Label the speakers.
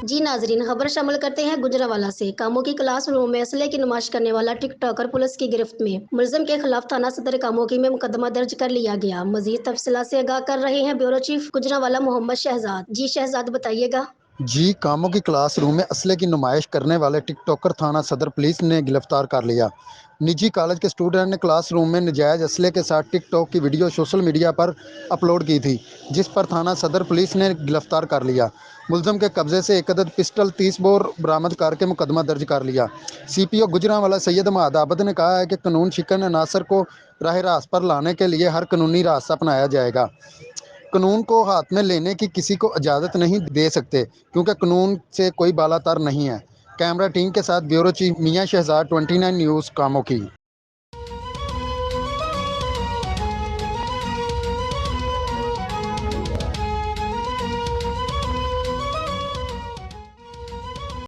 Speaker 1: जी नाजरीन, खबर शामिल करते हैं गुजरांवाला से। कामों की क्लासरूम में असले की नुमाइश करने वाला टिकटॉकर पुलिस की गिरफ्त में। मुलजिम के खिलाफ थाना सदर कामोकी में मुकदमा दर्ज कर लिया गया। मजीद तफसीलात से आगाह कर रहे हैं ब्यूरो चीफ गुजरांवाला मोहम्मद शहजाद। जी शहजाद, बताइएगा।
Speaker 2: जी, कामों की क्लासरूम में असले की नुमाइश करने वाले टिकटॉकर थाना सदर पुलिस ने गिरफ्तार कर लिया। निजी कॉलेज के स्टूडेंट ने क्लासरूम में नाजायज असले के साथ टिकटॉक की वीडियो सोशल मीडिया पर अपलोड की थी, जिस पर थाना सदर पुलिस ने गिरफ्तार कर लिया। मुलजिम के कब्जे से एक अदद पिस्टल 30 बोर बरामद करके मुकदमा दर्ज कर लिया। सीपीओ गुजरांवाला सैयद महद आबद ने कहा है कि कानून शिकन अनासर को राह रास्त पर लाने के लिए हर कानूनी रास्ता अपनाया जाएगा। कानून को हाथ में लेने की किसी को इजाज़त नहीं दे सकते, क्योंकि कानून से कोई बालातर नहीं है। कैमरा टीम के साथ ब्यूरो चीफ मियां शहजाद, 29 न्यूज़, कामोकी।